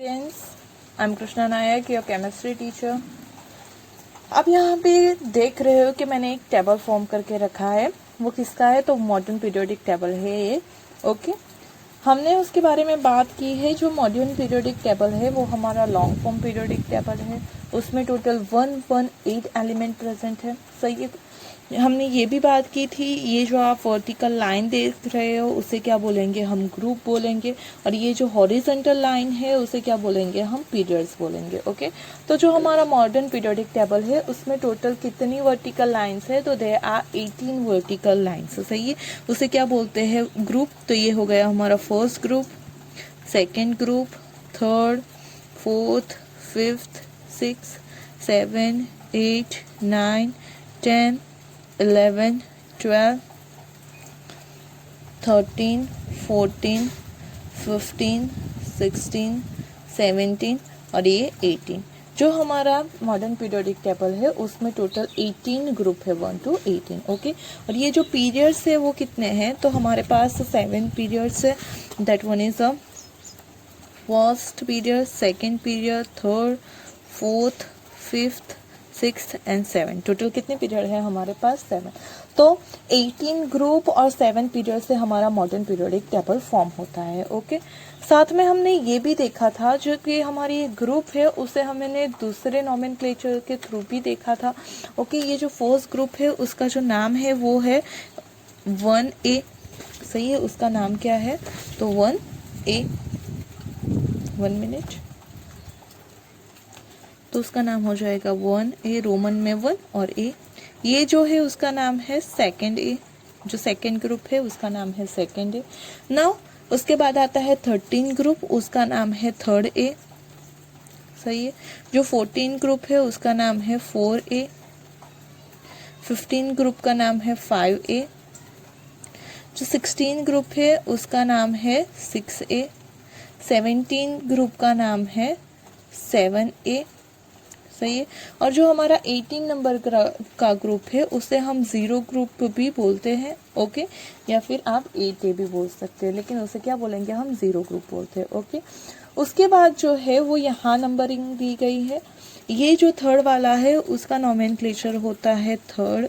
Friends, I am Krishna Nayak, your chemistry teacher. अब यहाँ पे देख रहे हो कि मैंने एक टेबल फॉर्म करके रखा है। वो किसका है? तो मॉडर्न पीरियोडिक टेबल है ये। ओके, हमने उसके बारे में बात की है। जो मॉडर्न पीरियोडिक टेबल है वो हमारा लॉन्ग फॉर्म पीरियोडिक टेबल है। उसमें टोटल 118 एलिमेंट प्रेजेंट है। सही है। हमने ये भी बात की थी, ये जो आप वर्टिकल लाइन देख रहे हो उसे क्या बोलेंगे? हम ग्रुप बोलेंगे। और ये जो हॉरिजॉन्टल लाइन है उसे क्या बोलेंगे? हम पीरियड्स बोलेंगे। ओके, तो जो हमारा मॉडर्न पीरियोडिक टेबल है उसमें टोटल कितनी वर्टिकल लाइंस है? तो देयर आर 18 वर्टिकल लाइंस। सही है। उसे क्या बोलते हैं? ग्रुप। तो ये हो गया हमारा first group, second group, third, fourth, fifth, six, 7, 8, 9, 10, 11, 12, 13, 14, 15, 16, 17 और ये 18। जो हमारा मॉडर्न पीरियोडिक टेबल है उसमें टोटल 18 ग्रुप है, 1 to 18। ओके, और ये जो पीरियड्स है वो कितने हैं? तो हमारे पास 7 पीरियड्स है। That one is a first period, second period, third, fourth, fifth, sixth and 7। Total कितने पीरियड है हमारे पास? 7। तो 18 ग्रुप और 7 पीरियड से हमारा मॉडर्न पीरियोडिक टेबल फॉर्म होता है। ओके, साथ में हमने ये भी देखा था जो कि हमारी ग्रुप है उसे हमने दूसरे नॉमेनक्लेचर के थ्रू भी देखा था। ओके, ये जो फर्स्ट ग्रुप है उसका जो नाम है वो है 1A। सही है, उसका नाम क्या है? तो 1A। 1 मिनट। तो उसका नाम हो जाएगा 1A, रोमन में 1 और A। ये जो है उसका नाम है सेकेंड A। जो सेकेंड ग्रुप है उसका नाम है सेकेंड A। नाउ उसके बाद आता है 13 ग्रुप, उसका नाम है थर्ड A। सही है। जो 14 ग्रुप है उसका नाम है 4A। 15 ग्रुप का नाम है 5A। जो 16 ग्रुप है उसका नाम है 6A। 17 ग्रुप का नाम है 7A। सही है। और जो हमारा 18 नंबर का ग्रुप है उसे हम 0 ग्रुप भी बोलते हैं। ओके, या फिर आप 8A भी बोल सकते हैं, लेकिन उसे क्या बोलेंगे? हम 0 ग्रुप बोलते हैं। ओके, उसके बाद जो है वो यहाँ नंबरिंग दी गई है। ये जो थर्ड वाला है उसका नॉमेनक्लेचर होता है थर्ड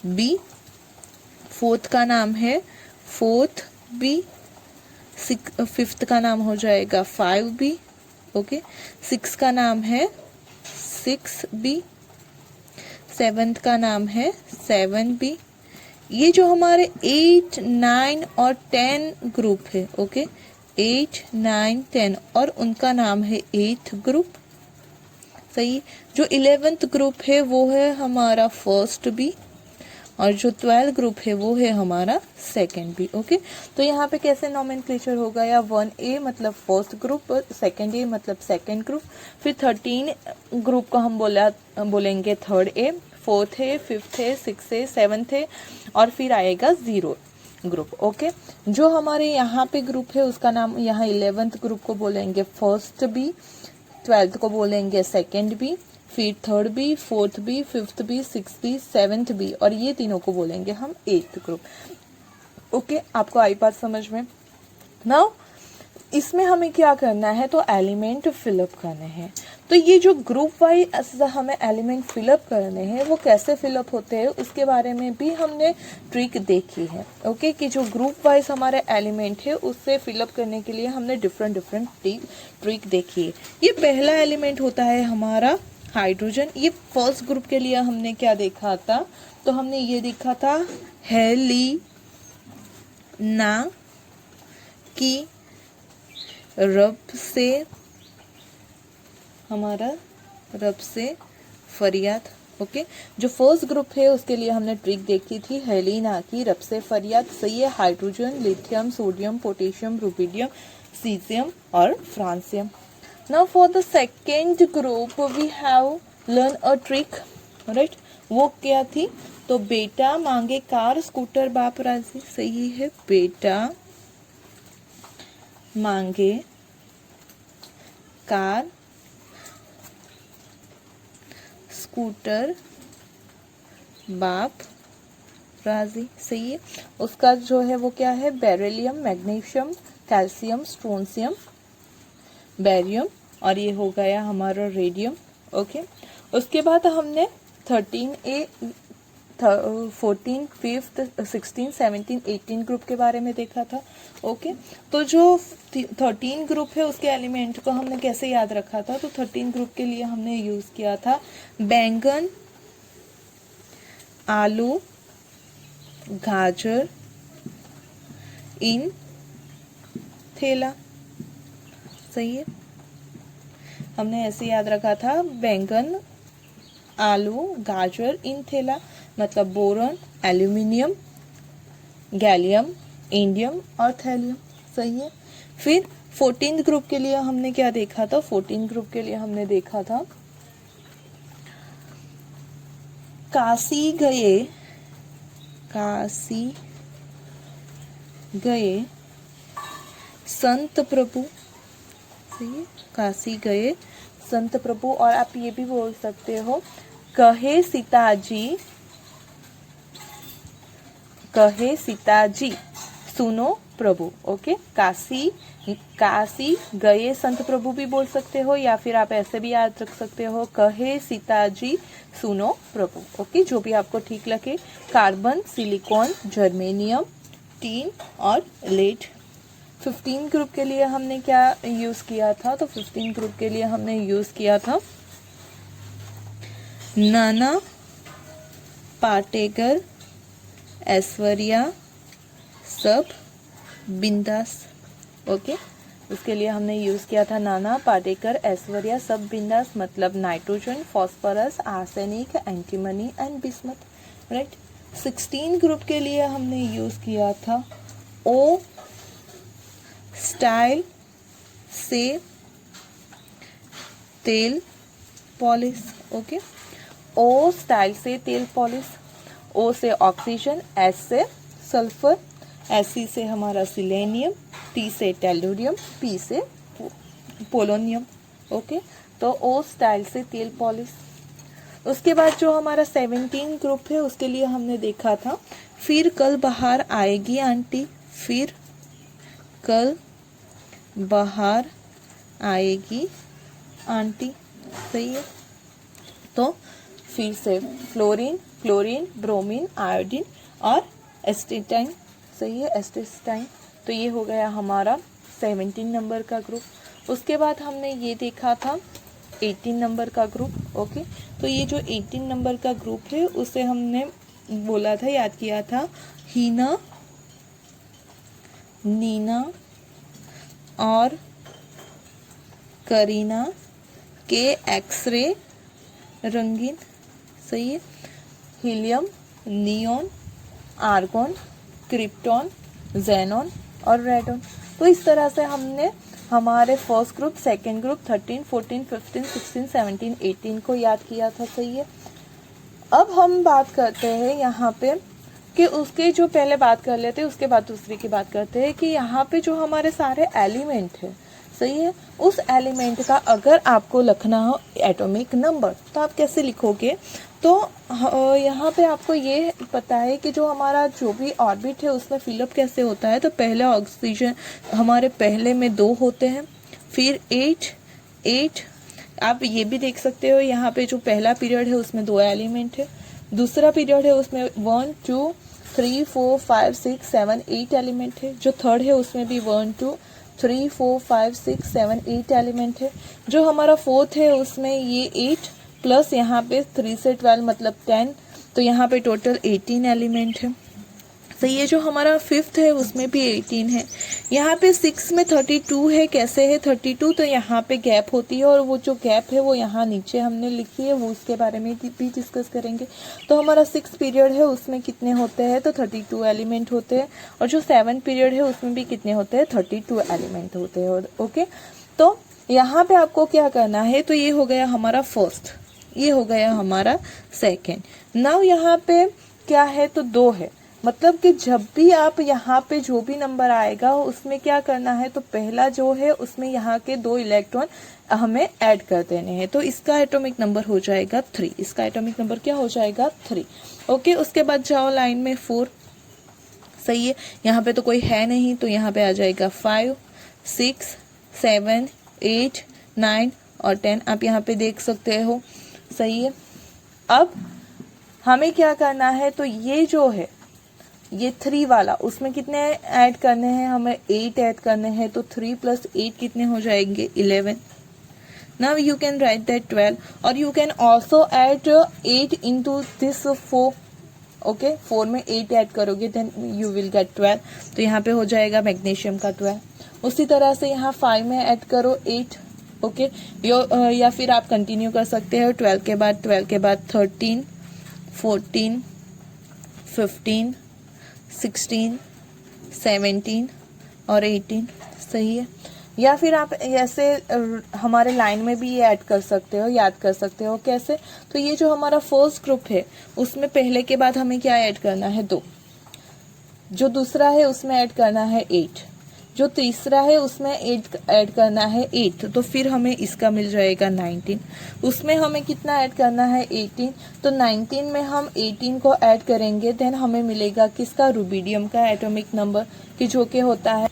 बी। फोर्थ का नाम है फोर्थ बी। फिफ्थ का नाम हो जाएगा 5B। ओके, सिक्स का नाम है 6B। सेवेंथ का नाम है 7B। ये जो हमारे 8, 9 और 10 ग्रुप है। ओके, 8, 9, 10 और उनका नाम है 8th ग्रुप। सही। जो 11th ग्रुप है वो है हमारा फर्स्ट बी और जो 12 ग्रुप है वो है हमारा सेकेंड बी। ओके, तो यहाँ पे कैसे नॉमेनक्लेचर होगा? या 1A मतलब फर्स्ट ग्रुप, सेकेंड A मतलब सेकेंड ग्रुप, फिर 13 ग्रुप को हम बोलेंगे थर्ड A, फोर्थ है, फिफ्थ है, सिक्स है, सेवन्थ है और फिर आएगा 0 ग्रुप। ओके, जो हमारे यहाँ पे ग्रुप है उसका नाम, यहाँ 11th ग्रुप को बोलेंगे फर्स्ट बी, 12th को बोलेंगे सेकेंड बी, फिर third B, fourth B, fifth B, six B, seventh B और ये तीनों को बोलेंगे हम 8th ग्रुप। ओके, आपको आई बात समझ में? नाउ इसमें हमें क्या करना है? तो एलिमेंट फिलअप करने हैं। तो ये जो ग्रुप वाइज हमें एलिमेंट फिलअप करने हैं वो कैसे फिलअप होते हैं उसके बारे में भी हमने ट्रिक देखी है। ओके, कि जो ग्रुप वाइज हमारे एलिमेंट है उससे फिलअप करने के लिए हमने डिफरेंट ट्रिक देखी है। ये पहला एलिमेंट होता है हमारा हाइड्रोजन। ये फर्स्ट ग्रुप के लिए हमने क्या देखा था? तो हमने ये देखा था हेली ना की रब से, हमारा रब से फरियाद। ओके, जो फर्स्ट ग्रुप है उसके लिए हमने ट्रिक देखी थी हेलिना की रब से फरियाद। सही है। Hydrogen, lithium, sodium, potassium, rubidium, caesium और francium. Now for the second group we have learn a trick, right? वो क्या थी? तो बेटा मांगे कार, स्कूटर, बाप राजी। सही है। बेटा मांगे कार, स्कूटर, बाप राजी। सही है। उसका जो है वो क्या है? बेरिलियम, मैग्नीशियम, कैल्शियम, स्ट्रोंसियम, बेरियम और ये हो गया हमारा रेडियम। ओके, उसके बाद हमने 13A 14 5th 16 17 18 ग्रुप के बारे में देखा था। ओके, तो जो 13 ग्रुप है उसके एलिमेंट को हमने कैसे याद रखा था, तो 13 ग्रुप के लिए हमने यूज किया था बैंगन, आलू, गाजर, इन थैला। सही है, हमने ऐसे याद रखा था बैंगन, आलू, गाजर, इन थैला, मतलब बोरॉन, एल्यूमिनियम, गैलियम, इंडियम और थैलियम। सही है। फिर 14 ग्रुप के लिए हमने क्या देखा था, 14 ग्रुप के लिए हमने देखा था काशी गए संत प्रभु। सही है, काशी गए संत प्रभु, और आप ये भी बोल सकते हो कहे सीताजी सुनो प्रभु। ओके, काशी गए संत प्रभु भी बोल सकते हो, या फिर आप ऐसे भी याद रख सकते हो कहे सीताजी सुनो प्रभु। ओके, जो भी आपको ठीक लगे। कार्बन, सिलिकॉन, जर्मेनियम, टीन और लेड। 15 ग्रुप के लिए हमने क्या यूज किया था, तो 15 ग्रुप के लिए हमने यूज किया था नाना पाटेकर, ऐश्वर्या, सब बिंदास। ओके, उसके लिए हमने यूज किया था नाना पाटेकर, ऐश्वर्या, सब बिंदास, मतलब nitrogen, phosphorus, arsenic, antimony and bismuth. Right. 16 group के लिए हमने यूज किया था ओ स्टाइल से तेल पॉलिश। ओके, ओ स्टाइल से तेल पॉलिश। ओ से ऑक्सीजन, एस से सल्फर, एस से हमारा सिलेनियम, टी से टेलुरियम, पी से पोलोनियम। ओके, तो ओ स्टाइल से तेल पॉलिश। उसके बाद जो हमारा 17 ग्रुप है उसके लिए हमने देखा था फिर कल बाहर आएगी आंटी, फिर कल बाहर आएगी आंटी। सही है, तो फिर से फ्लोरीन, क्लोरीन, ब्रोमीन, आयोडीन और एस्टेटाइन। सही है, एस्टेटाइन। तो ये हो गया हमारा 17 नंबर का ग्रुप। उसके बाद हमने ये देखा था 18 नंबर का ग्रुप। ओके, तो ये जो 18 नंबर का ग्रुप है उसे हमने बोला था, याद किया था हीना, नीना और करीना के एक्सरे रंगीन। सही है, helium, neon, argon, krypton, xenon और रेडॉन। तो इस तरह से हमने हमारे फर्स्ट ग्रुप, सेकेंड ग्रुप, 13, 14, 15, 16, 17, 18 को याद किया था। सही है। अब हम बात करते हैं यहाँ पे कि उसके जो पहले बात कर लेते हैं उसके बाद दूसरी की बात करते हैं कि यहाँ पे जो हमारे सारे एलिमेंट है, सही है, उस एलिमेंट का अगर आपको लिखना हो एटॉमिक नंबर तो आप कैसे लिखोगे। तो यहाँ पे आपको ये पता है कि जो हमारा जो भी ऑर्बिट है उसमें फिलअप कैसे होता है। तो पहले ऑक्सीजन हमारे पहले में 2 होते हैं, फिर 8 आप ये भी देख सकते हो यहाँ पे जो पहला पीरियड है उसमें 2 एलिमेंट है, दूसरा पीरियड है उसमें 1 2 3 4 5 6 7 8 एलिमेंट है, जो थर्ड है उसमें भी 1 2 3 4 5 6 7 8 एलिमेंट है, जो हमारा फोर्थ है उसमें ये 8 प्लस यहाँ पे 3 से 12 मतलब 10, तो यहाँ पे टोटल 18 एलिमेंट है। तो ये जो हमारा फिफ्थ है उसमें भी 18 है। यहाँ पे 6 में 32 है। कैसे है 32, तो यहाँ पे गैप होती है और वो जो गैप है वो यहाँ नीचे हमने लिखी है, वो उसके बारे में भी डिस्कस करेंगे। तो हमारा 6 पीरियड है उसमें कितने होते हैं, तो 32 एलिमेंट होते हैं, और जो 7 पीरियड है उसमें भी कितने होते हैं, 32 एलिमेंट होते हैं। ओके, तो यहाँ पे आपको क्या करना है, तो ये हो गया हमारा फर्स्ट, ये हो गया हमारा सेकेंड। नाउ यहाँ पे क्या है, तो 2 है, मतलब कि जब भी आप यहाँ पे जो भी नंबर आएगा उसमें क्या करना है, तो पहला जो है उसमें यहाँ के 2 इलेक्ट्रॉन हमें ऐड कर देने हैं, तो इसका एटॉमिक नंबर हो जाएगा 3, इसका एटॉमिक नंबर क्या हो जाएगा 3। ओके, उसके बाद जाओ लाइन में 4, सही है, यहाँ पे तो कोई है नहीं, तो यहाँ पे आ जाएगा 5 6 7 8 9 और 10 आप यहाँ पे देख सकते हो। सही है। अब हमें क्या करना है, तो ये जो है ये 3 वाला, उसमें कितने ऐड करने हैं, हमें 8 ऐड करने हैं। तो 3 + 8 कितने हो जाएंगे, 11। Now you can write that 12 और you can also add 8 into this 4। Okay, 4 में 8 ऐड करोगे देन यू विल गेट 12। तो यहाँ पे हो जाएगा मैग्नीशियम का 12। उसी तरह से यहाँ 5 में ऐड करो 8। ओके, या फिर आप कंटिन्यू कर सकते हो 12 के बाद 13, 14, 15, 16, 17 और 18। सही है। या फिर आप ऐसे हमारे लाइन में भी ये ऐड कर सकते हो, याद कर सकते हो। कैसे, तो ये जो हमारा फर्स्ट ग्रुप है उसमें पहले के बाद हमें क्या ऐड करना है, 2। जो दूसरा है उसमें ऐड करना है 8। जो तीसरा है उसमें ऐड करना है 8। तो फिर हमें इसका मिल जाएगा 19। उसमें हमें कितना ऐड करना है, 18। तो 19 में हम 18 को ऐड करेंगे देन हमें मिलेगा किसका, रुबिडियम का एटॉमिक नंबर, कि जो कि होता है,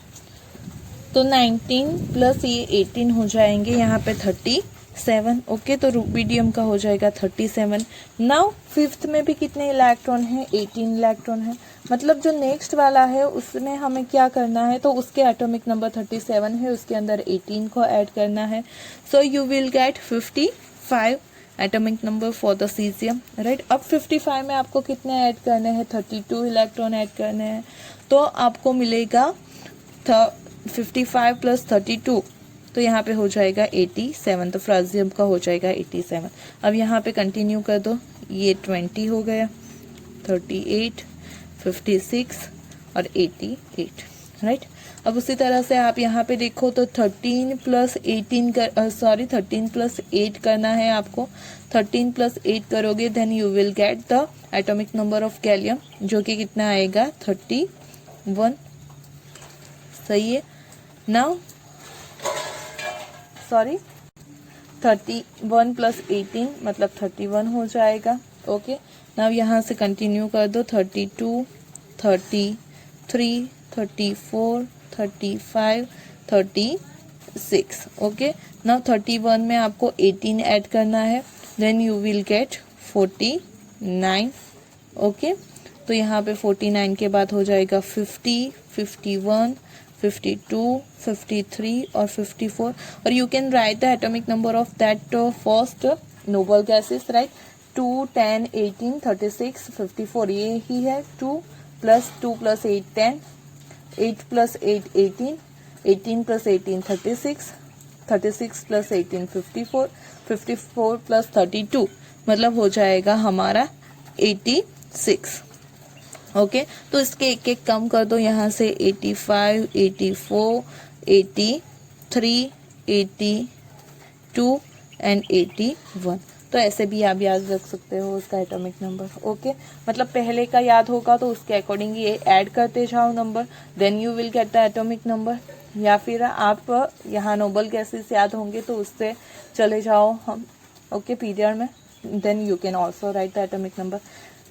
तो 19 + ये 18 हो जाएंगे यहाँ पे 37। ओके, तो रुबिडियम का हो जाएगा 37। नाउ 5th में भी कितने इलेक्ट्रॉन हैं, 18 इलेक्ट्रॉन है। मतलब जो नेक्स्ट वाला है उसमें हमें क्या करना है, तो उसके एटॉमिक नंबर 37 है, उसके अंदर 18 को ऐड करना है। So you will gate 55 atomic number for the caesium, right. अब 55 में आपको कितने ऐड करने हैं, 32 इलेक्ट्रॉन ऐड करने हैं। तो आपको मिलेगा 55 + 32, तो यहाँ पे हो जाएगा 87। तो फ्राजियम का हो जाएगा 87। अब यहाँ पे कंटिन्यू कर दो, ये 20 हो गया, 38, 56 और 88, राइट। अब उसी तरह से आप यहाँ पे देखो तो 13 + 8 करना है आपको। 13 + 8 करोगे then you will get the atomic number of gallium, जो कि कितना आएगा, 31। सही है। नाउ 31 + 18 मतलब 31 हो जाएगा। ओके, नाउ यहाँ से कंटिन्यू कर दो, 32, 33, 34, 35, 36। ओके, नाउ 31 में आपको 18 ऐड करना है then you will get 49। Okay, तो यहाँ पे 49 के बाद हो जाएगा 50, 51, 52, 53 और 54। और you can write the atomic number of that first noble gases, right. 2, 10, 18, 36, 54 ये ही है। 2 + 2 + 8 10, 8 + 8 18, 18 + 18 36, 36 + 18 54, 54 + 32 मतलब हो जाएगा हमारा 86। ओके, तो इसके एक एक कम कर दो यहाँ से, 85, 84, 83, 82 एंड 81। तो ऐसे भी आप याद रख सकते हो उसका एटॉमिक नंबर। ओके, मतलब पहले का याद होगा तो उसके अकॉर्डिंग ये ऐड करते जाओ number, then you will get the atomic number. या फिर आप यहाँ नोबल गैसेस याद होंगे तो उससे चले जाओ हम, ओके, पीरियड में, then you can also write the atomic number.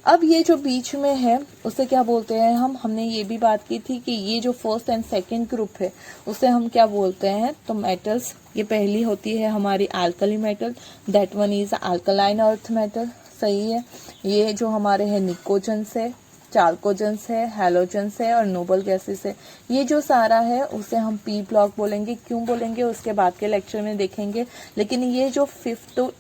अब ये जो बीच में है उसे क्या बोलते हैं हमने ये भी बात की थी कि ये जो फर्स्ट एंड सेकंड ग्रुप है उसे हम क्या बोलते हैं, तो मेटल्स। ये पहली होती है हमारी alkali metal, that one is alkaline earth metal. सही है। ये जो हमारे हैं निकोजन्स है, चाल्कोजन्स है, हैलोजन्स है और नोबल गैसेस है। ये जो सारा है उसे हम पी ब्लॉक बोलेंगे। क्यों बोलेंगे उसके बाद के लेक्चर में देखेंगे। लेकिन ये जो 5th to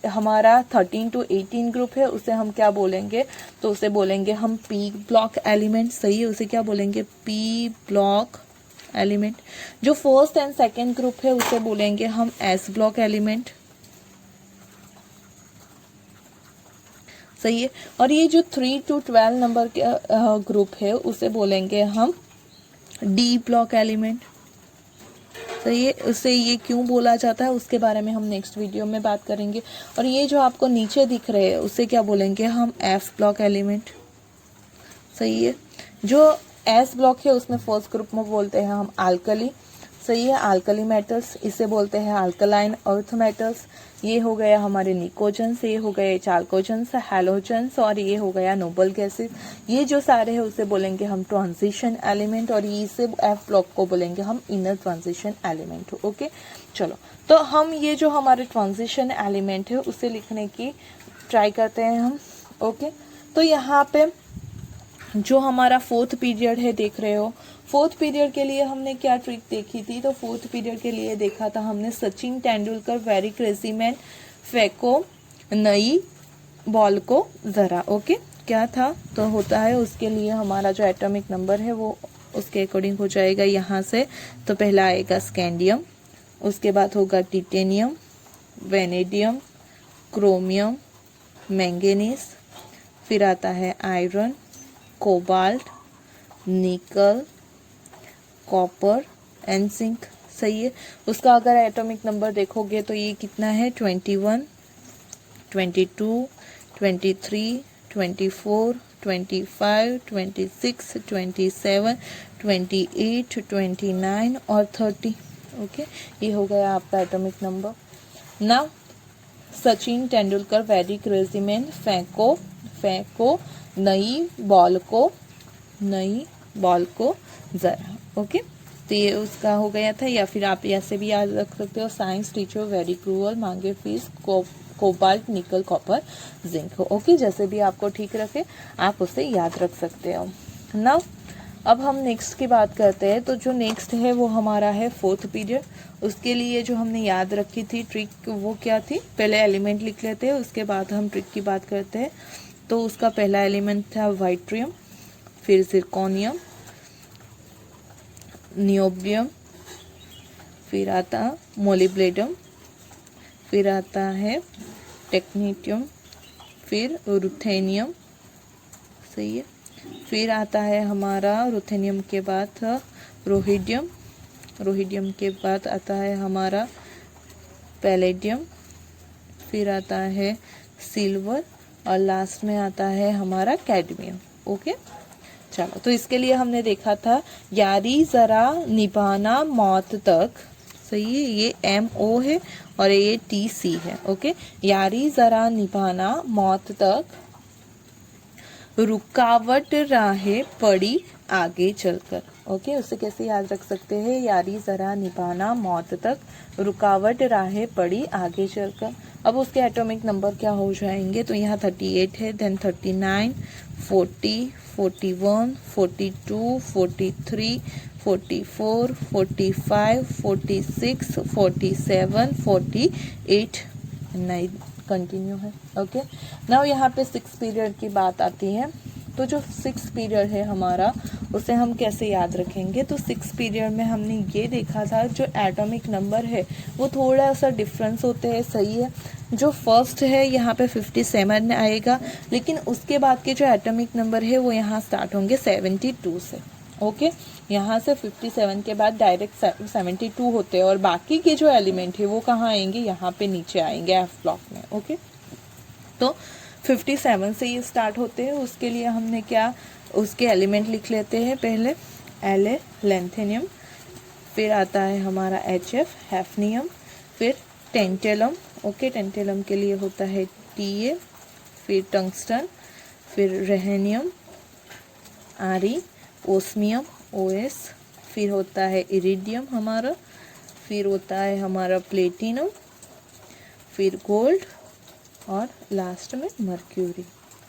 हमारा 13 to 18 ग्रुप है उसे हम क्या बोलेंगे, तो उसे बोलेंगे हम पी ब्लॉक एलिमेंट। सही है, उसे क्या बोलेंगे, पी ब्लॉक एलिमेंट। जो फर्स्ट एंड सेकंड ग्रुप है उसे बोलेंगे हम एस ब्लॉक एलिमेंट। सही है। और ये जो 3 to 12 नंबर के ग्रुप है उसे बोलेंगे हम डी ब्लॉक एलिमेंट। सही है। उसे ये क्यों बोला जाता है उसके बारे में हम नेक्स्ट वीडियो में बात करेंगे। और ये जो आपको नीचे दिख रहे हैं उसे क्या बोलेंगे हम एफ ब्लॉक एलिमेंट। सही है। जो एस ब्लॉक है उसमें फर्स्ट ग्रुप में बोलते हैं हम अल्कली, सही है। अल्कली मेटल्स, इसे बोलते हैं अल्कलाइन अर्थ मेटल्स। ये हो गया हमारे निकोजन्स, ये हो गए चाल्कोजन्स, हैलोजन्स, और ये हो गया नोबल गैसेस। ये जो सारे हैं उसे बोलेंगे हम ट्रांजिशन एलिमेंट, और इसे एफ ब्लॉक को बोलेंगे हम इनर ट्रांजिशन एलिमेंट। ओके, चलो तो हम ये जो हमारे ट्रांजिशन एलिमेंट है उसे लिखने की ट्राई करते हैं हम। ओके, तो यहाँ पे जो हमारा फोर्थ पीरियड है देख रहे हो, फोर्थ पीरियड के लिए हमने क्या ट्रिक देखी थी? तो फोर्थ पीरियड के लिए देखा था हमने Sachin Tendulkar very crazy man, फेंको नई बॉल को जरा। ओके, क्या था? तो होता है उसके लिए हमारा जो एटॉमिक नंबर है वो उसके अकॉर्डिंग हो जाएगा यहाँ से। तो पहला आएगा स्कैंडियम, उसके बाद होगा टिटेनियम, वेनेडियम, क्रोमियम, मैंगनीज, फिर आता है आयरन, कोबाल्ट, निकल, कॉपर एंड जिंक। सही है। उसका अगर एटॉमिक नंबर देखोगे तो ये कितना है? 21, 22, 23, 24, 25, 26, 27, 28, 29 और 30। ओके, ये हो गया आपका एटॉमिक नंबर। ना Sachin Tendulkar very crazy man, फेंको नई बॉल को जरा। ओके, तो ये उसका हो गया था। या फिर आप ऐसे भी याद रख सकते हो, साइंस टीचर वेरी क्रूअल, मांगे फीस, कोबाल्ट, निकल, कॉपर, जिंक। ओके, जैसे भी आपको ठीक रखे आप उसे याद रख सकते हो ना। अब हम नेक्स्ट की बात करते हैं। तो जो नेक्स्ट है वो हमारा है फोर्थ पीरियड। उसके लिए जो हमने याद रखी थी ट्रिक वो क्या थी? पहले एलिमेंट लिख लेते हैं, उसके बाद हम ट्रिक की बात करते हैं। तो उसका पहला एलिमेंट था वाइट्रियम, फिर जिरकोनियम, नियोबियम, फिर आता मोलिब्डेनम, फिर आता है टेक्नीटियम, फिर रुथेनियम। सही है। फिर आता है हमारा रुथेनियम के बाद रोहिडियम, रोहिडियम के बाद आता है हमारा पैलेडियम, फिर आता है सिल्वर, और लास्ट में आता है हमारा कैडमियम। ओके, चलो तो इसके लिए हमने देखा था यारी जरा निभाना मौत तक। सही है, ये MO है और ये TC है। ओके, यारी जरा निभाना मौत तक, रुकावट राहें पड़ी आगे चलकर। ओके, उसे कैसे याद रख सकते हैं? यारी जरा निभाना मौत तक, रुकावट राहें पड़ी आगे चलकर। अब उसके एटॉमिक नंबर क्या हो जाएंगे? तो यहाँ 38 है, देन 39, 40, 41, 42, 43, 44, 45, 46, 47, 48, 9 कंटिन्यू है। ओके, नाउ यहाँ पे 6 पीरियड की बात आती है। तो जो 6 पीरियड है हमारा उसे हम कैसे याद रखेंगे? तो 6 पीरियड में हमने ये देखा था जो एटॉमिक नंबर है वो थोड़ा सा डिफरेंस होते हैं। सही है, जो फर्स्ट है यहाँ पे 57 आएगा, लेकिन उसके बाद के जो एटॉमिक नंबर है वो यहाँ स्टार्ट होंगे 72 से। ओके, यहाँ से 57 के बाद डायरेक्ट 72 होते हैं, और बाकी के जो एलिमेंट है वो कहाँ आएंगे? यहाँ पे नीचे आएंगे एफ ब्लॉक में। ओके, तो 57 से ये स्टार्ट होते हैं। उसके लिए हमने क्या उसके एलिमेंट लिख लेते हैं। पहले La लेंथेनियम, फिर आता है हमारा HF हैफनियम, फिर टेंटेलम। ओके, टेंटेलम के लिए होता है Ta, फिर टंगस्टन, फिर रेहेनियम Re, ओस्मियम OS, फिर होता है इरिडियम हमारा, फिर होता है हमारा प्लेटिनम, फिर गोल्ड, और लास्ट में मर्क्यूरी।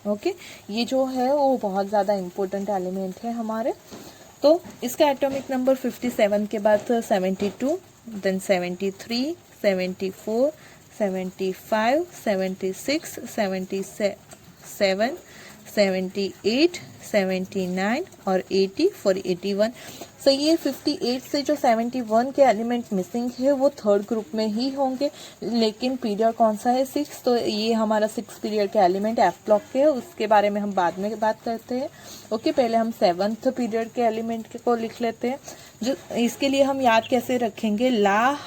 ओके, ये जो है वो बहुत ज़्यादा इम्पोर्टेंट एलिमेंट है हमारे। तो इसका एटॉमिक नंबर 57 के बाद 72, देन 73, 74, 75, 76, 77, 78, 79 और 80 फॉर 81। सो ये 58 से जो 71 के एलिमेंट मिसिंग है वो थर्ड ग्रुप में ही होंगे, लेकिन पीरियड कौन सा है? 6। तो ये हमारा 6 पीरियड के एलिमेंट एफ ब्लॉक के है, उसके बारे में हम बाद में बात करते हैं। ओके, पहले हम 7th पीरियड के एलिमेंट को लिख लेते हैं। जो इसके लिए हम याद कैसे रखेंगे? ला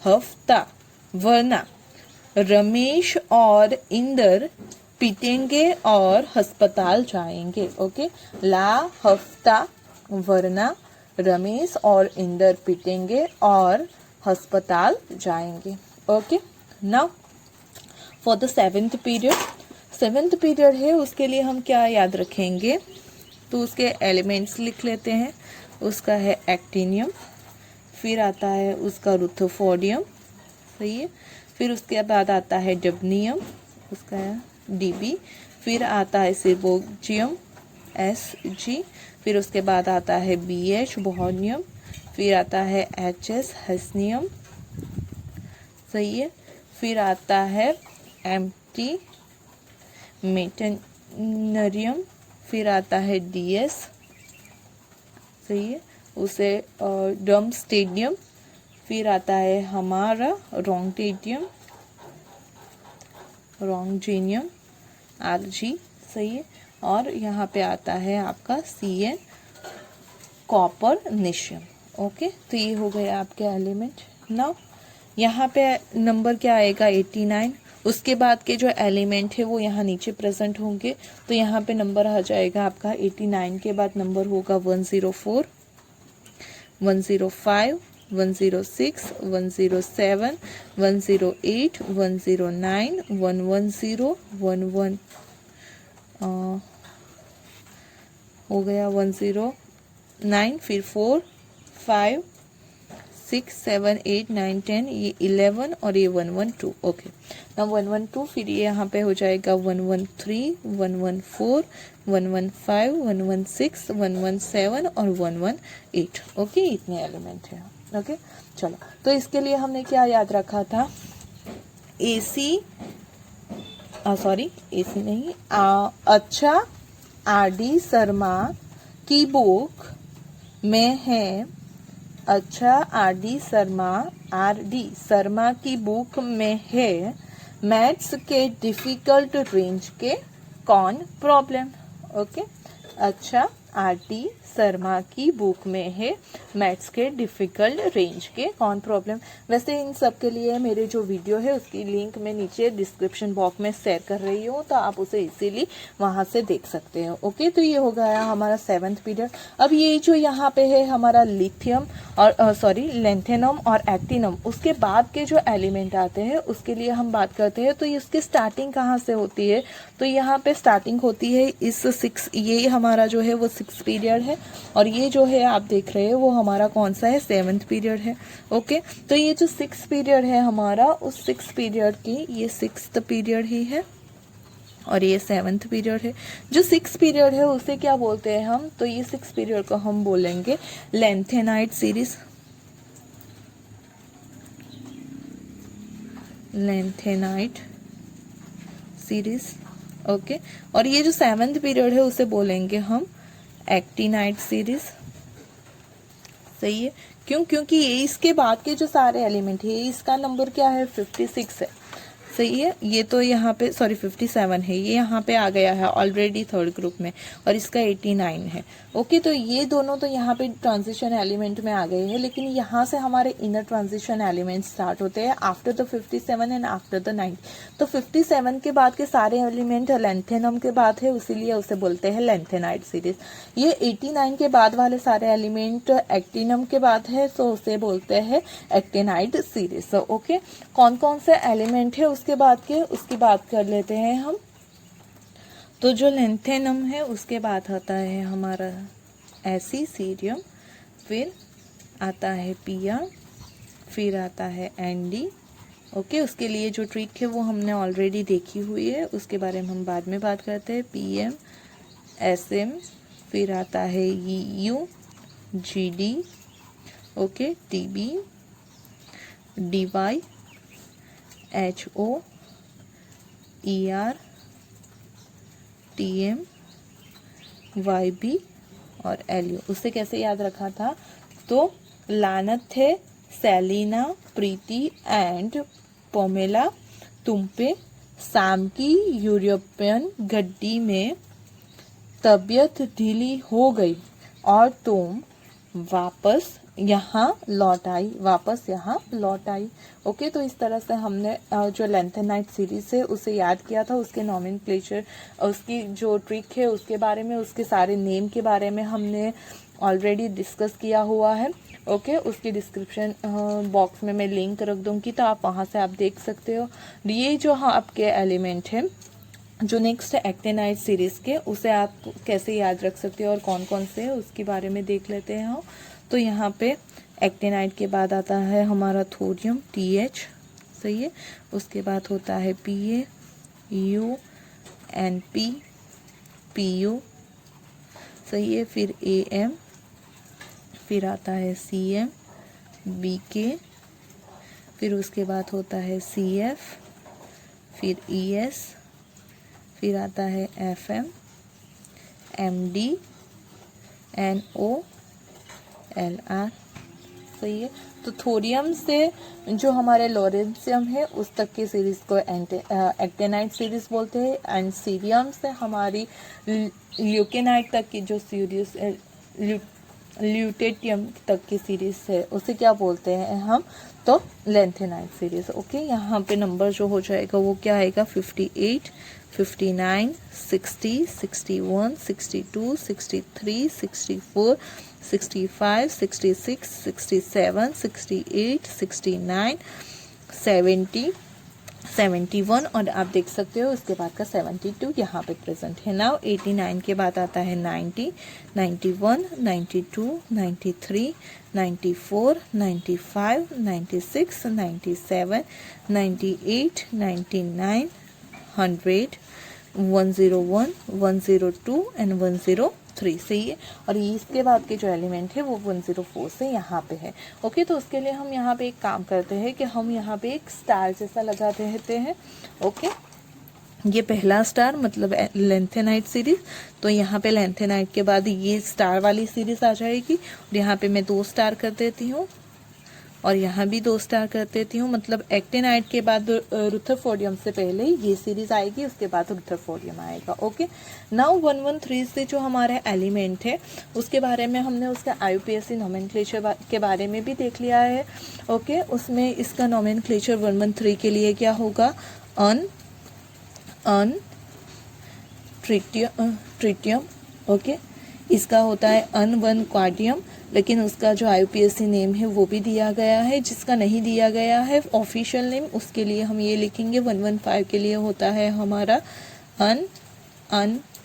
हफ्ता वरना रमेश और इंदर पीटेंगे और अस्पताल जाएंगे। ओके, ला हफ्ता वरना रमेश और इंदर पिटेंगे और अस्पताल जाएंगे। Okay, now for the seventh period है, उसके लिए हम क्या याद रखेंगे, तो उसके एलिमेंट्स लिख लेते हैं। उसका है एक्टिनियम, फिर आता है उसका रुथोफोडियम, सही है, फिर उसके बाद आता है डबनियम, उसका है डीबी, फिर आता है सिर्बोजियम एसजी, फिर उसके बाद आता है बीएच बोहोनियम, फिर आता है एचएस हेस्नियम, सही है, फिर आता है एम्प्टी मेटनरियम, फिर आता है डीएस, सही है, उसे डम स्टेडियम, फिर आता है हमारा रोंगजेनियम आरजी, सही है, और यहाँ पे आता है आपका CN कॉपरनेशियम। ओके, तो ये हो गए आपके एलिमेंट। नाउ यहाँ पे नंबर क्या आएगा 89, उसके बाद के जो एलिमेंट है वो यहाँ नीचे प्रेजेंट होंगे, तो यहाँ पे नंबर आ जाएगा आपका 89 के बाद नंबर होगा 104, 105, 106, 107, 108, 109, 110, 11 हो गया 109, फिर 4, 5, 6, 7, 8, 9, 10, ये 11 और ये 112। ओके, ना 112, फिर ये यहाँ पे हो जाएगा 113, 114, 115, 116, 117 और 118। ओके, इतने एलिमेंट हैं। ओके, चलो, तो इसके लिए हमने क्या याद रखा था, एसी नहीं, अच्छा RD शर्मा की बुक में है, अच्छा RD शर्मा की बुक में है मैथ्स के डिफिकल्ट रेंज के कौन प्रॉब्लम। ओके, अच्छा RD शर्मा की बुक में है मैथ्स के डिफिकल्ट रेंज के कौन प्रॉब्लम। वैसे इन सब के लिए मेरे जो वीडियो है उसकी लिंक मैं नीचे डिस्क्रिप्शन बॉक्स में शेयर कर रही हूँ, तो आप उसे इजीली वहां से देख सकते हो। ओके, तो ये हो गया हमारा सेवेंथ पीरियड। अब ये जो यहाँ पे है हमारा लिथियम और लेंथेनम और एक्टिनम, उसके बाद के जो एलिमेंट आते हैं उसके लिए हम बात करते हैं। तो इसकी स्टार्टिंग कहाँ से होती है, तो यहाँ पे स्टार्टिंग होती है इस 6, ये हमारा जो है वो 6 पीरियड है, और ये जो है आप देख रहे हैं वो हमारा कौन सा है, 7th पीरियड है। ओके, तो ये जो 6 पीरियड है हमारा, उस 6 पीरियड की ये 6th पीरियड ही है और ये 7th पीरियड है। जो 6 पीरियड है उसे क्या बोलते हैं हम, तो ये 6 पीरियड को हम बोलेंगे lanthanide series, lanthanide series. Okay, और ये जो 7th पीरियड है उसे बोलेंगे हम एक्टिनाइट सीरीज, सही है, क्यों, क्योंकि ये इसके बाद के जो सारे एलिमेंट है, इसका नंबर क्या है 56 है, सही है, ये तो यहाँ पे 57 है, ये यहाँ पे आ गया है ऑलरेडी 3rd ग्रुप में, और इसका 89 है। ओके, तो ये दोनों तो यहाँ पे ट्रांजिशन एलिमेंट में आ गए हैं, लेकिन यहाँ से हमारे इनर ट्रांजिशन एलिमेंट स्टार्ट होते हैं after the 57 and after the 90। तो 57 के बाद के सारे एलिमेंट लेंथेनम के बाद है, इसीलिए उसे बोलते हैं लेंथेनाइट सीरीज। ये 89 के बाद वाले सारे एलिमेंट एक्टिनम के बाद है, तो उसे बोलते हैं एक्टिनाइट सीरीज। ओके, कौन कौन से एलिमेंट है उसके बाद के, उसकी बात कर लेते हैं हम। तो जो लेंथेनम है उसके बाद आता है हमारा एसीसीरियम, फिर आता है पिया, फिर आता है एंडी। ओके, उसके लिए जो ट्रिक है वो हमने ऑलरेडी देखी हुई है, उसके बारे में हम बाद में बात करते हैं। PM, SM, फिर आता है EU, GD, okay, TB, DY, HO, ER, TM, YB और LU। उसे कैसे याद रखा था, तो लानत थे सेलिना, प्रीति एंड पोमेला तुम पे, शाम की यूरोपियन गड्डी में तबीयत ढीली हो गई और तुम वापस यहाँ लौट आई। ओके, तो इस तरह से हमने जो लेंथेनाइट सीरीज है उसे याद किया था, उसके नॉमेनक्लेचर, उसकी जो ट्रिक है उसके बारे में, उसके सारे नेम के बारे में हमने ऑलरेडी डिस्कस किया हुआ है। ओके, उसकी डिस्क्रिप्शन बॉक्स में मैं लिंक रख दूंगी, तो आप वहाँ से आप देख सकते हो। ये जो हाँ आपके एलिमेंट है जो नेक्स्ट है एक्टिनाइड सीरीज़ के, उसे आप कैसे याद रख सकते हो और कौन कौन से है उसके बारे में देख लेते हैं हम। तो यहाँ पे एक्टिनाइड के बाद आता है हमारा थोरियम TH, सही है। उसके बाद होता है PA, U, NP, PU, सही है। फिर AM, फिर आता है CM, BK, फिर उसके बाद होता है CF, फिर ES, फिर आता है FM, MD, NO, LR, सही है। तो थोरियम से जो हमारे लॉरेंशियम है उस तक की सीरीज को एक्टिनाइड सीरीज बोलते हैं, एंड सीरियम से हमारी ल्यूकेनाइड तक की जो सीरीज ल्यूटेटियम तक की सीरीज है उसे क्या बोलते हैं हम, तो लेंथेनाइड सीरीज। ओके, यहाँ पे नंबर जो हो जाएगा वो क्या आएगा, 58, 59, 60, 61, 62, 63, 64, 65, 66, 67, 68, 69, 70, 71, और आप देख सकते हो उसके बाद का 72 यहाँ पे प्रेजेंट है। नाउ 89 के बाद आता है 90, 91, 92, 93, 94, 95, 96, 97, 98, 99, 100, 101, 102 एंड 103, सही है। और इसके बाद के जो एलिमेंट है वो 104 से यहाँ पे है। ओके, तो उसके लिए हम यहाँ पे एक काम करते हैं कि हम यहाँ पे एक स्टार जैसा लगा देते हैं। ओके, ये पहला स्टार मतलब लेंथेनाइड सीरीज, तो यहाँ पे लेंथेनाइड के बाद ये स्टार वाली सीरीज आ जाएगी, और यहाँ पे मैं 2 स्टार कर देती हूँ और यहाँ भी 2 स्टार कर देती हूँ। मतलब एक्टिनाइड के बाद रुथरफोर्डियम से पहले ये सीरीज आएगी, उसके बाद रुथरफोर्डियम आएगा। ओके, नाउ 113 से जो हमारा एलिमेंट है उसके बारे में हमने उसका IUPAC नोमेनक्लेचर के बारे में भी देख लिया है। ओके, उसमें इसका नोमेनक्लेचर 113 के लिए क्या होगा, ट्रिटियम। ओके, इसका होता है 1 क्वाडियम, लेकिन उसका जो IUPAC नेम है वो भी दिया गया है। जिसका नहीं दिया गया है ऑफिशियल नेम, उसके लिए हम ये लिखेंगे 115 के लिए होता है हमारा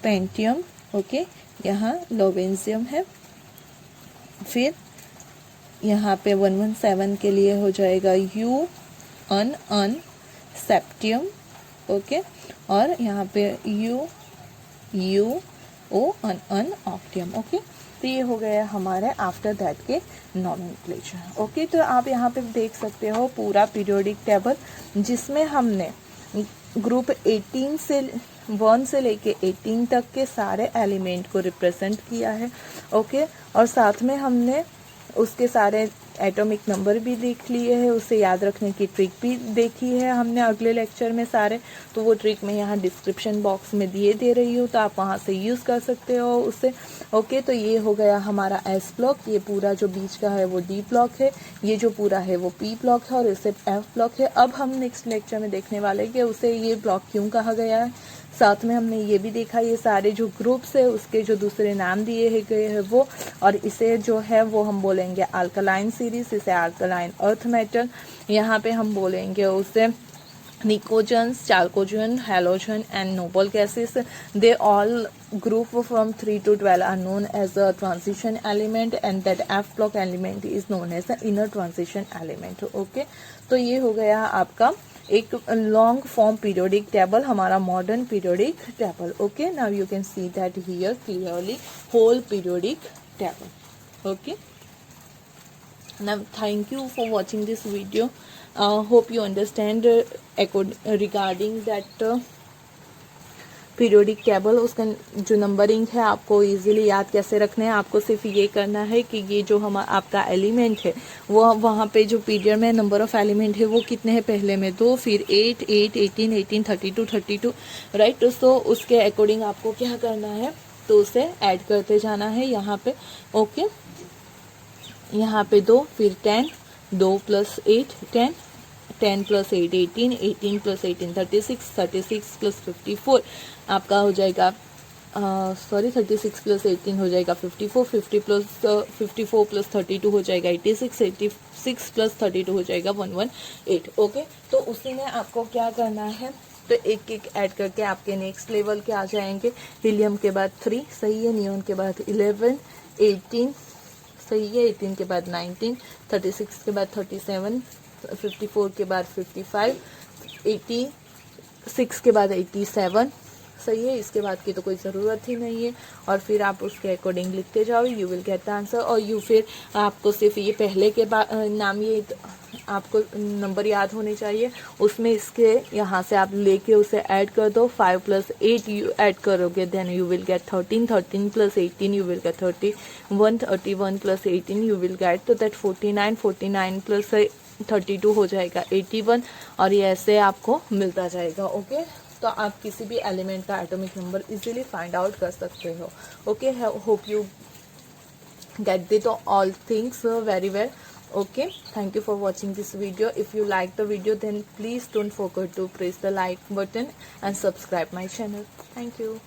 पेंटियम। ओके, यहाँ लोवेंशियम है। फिर यहाँ पे 117 के लिए हो जाएगा सेप्टियम। ओके, और यहाँ पे ऑक्टियम। ओके, तो ये हो गया हमारे आफ्टर दैट के नोमेनक्लेचर। ओके, तो आप यहाँ पे देख सकते हो पूरा पीरियोडिक टेबल, जिसमें हमने ग्रुप 18 से 1 से लेके 18 तक के सारे एलिमेंट को रिप्रेजेंट किया है। ओके, और साथ में हमने उसके सारे एटॉमिक नंबर भी देख लिए हैं, उसे याद रखने की ट्रिक भी देखी है हमने अगले लेक्चर में सारे। तो वो ट्रिक मैं यहाँ डिस्क्रिप्शन बॉक्स में दे रही हूँ, तो आप वहाँ से यूज़ कर सकते हो उसे। ओके, तो ये हो गया हमारा S ब्लॉक, ये पूरा जो बीच का है वो D ब्लॉक है, ये जो पूरा है वो P ब्लॉक है, और इसे F ब्लॉक है। अब हम नेक्स्ट लेक्चर में देखने वाले कि उसे ये ब्लॉक क्यों कहा गया है। साथ में हमने ये भी देखा ये सारे जो ग्रुप्स है उसके जो दूसरे नाम दिए गए हैं वो, और इसे जो है वो हम बोलेंगे अल्कलाइन सीरीज, इसे अल्कलाइन अर्थ मेटल। यहाँ पे हम बोलेंगे उसे pnictogens, chalcogen, halogen and noble gases. They all group from 3 to 12 are known as a transition element, and that F block element is known as the inner transition element. Okay, तो ये हो गया आपका एक लॉन्ग फॉर्म पीरियोडिक टेबल, हमारा modern periodic table. Okay, now you can see that here clearly whole periodic table. Okay, now thank you for watching this video. Hope you understand regarding that periodic table. उसका जो numbering है आपको easily याद कैसे रखना है, आपको सिर्फ ये करना है कि ये जो हम आपका एलिमेंट है वो वहाँ पे जो पीरियड में नंबर ऑफ एलिमेंट है वो कितने हैं, पहले में 2, फिर 8, 8, 18, 18, 32, 32, राइट. तो उसके अकॉर्डिंग आपको क्या करना है, तो उसे ऐड करते जाना है यहाँ पे. ओके, यहाँ पे 2, फिर 10, 2 + 8 10, 10 + 8 18, 18 + 18 36, 36 + 54 आपका हो जाएगा सॉरी 36 प्लस 18 हो जाएगा 54, 54 प्लस 32 हो जाएगा 86, 86 प्लस 32 हो जाएगा 118। ओके, तो उसी में आपको क्या करना है, तो एक एक ऐड करके आपके नेक्स्ट लेवल के आ जाएंगे। हीलियम के बाद 3 सही है, नियॉन के बाद 11, 18 सही है, 18 के बाद 19, 36 के बाद 37, 54 के बाद 55, 86 के बाद 87 सही है। इसके बाद की तो कोई ज़रूरत ही नहीं है, और फिर आप उसके अकॉर्डिंग लिखते जाओ, you will get the answer. और यू फिर आपको सिर्फ ये पहले के नाम, ये आपको नंबर याद होने चाहिए, उसमें इसके यहाँ से आप लेके उसे ऐड कर दो। 5 प्लस 8 यू ऐड करोगे, then you will get 13, 13 plus 18 you will get 31, 31 plus 18 you will get तो दैट 49, 49 प्लस 32 हो जाएगा 81, और ये ऐसे आपको मिलता जाएगा। ओके, तो आप किसी भी एलिमेंट का atomic number easily find out कर सकते हो। Okay, hope you get the all things very well. Okay, thank you for watching this video. If you like the video, then please don't forget to press the like button and subscribe my channel. Thank you.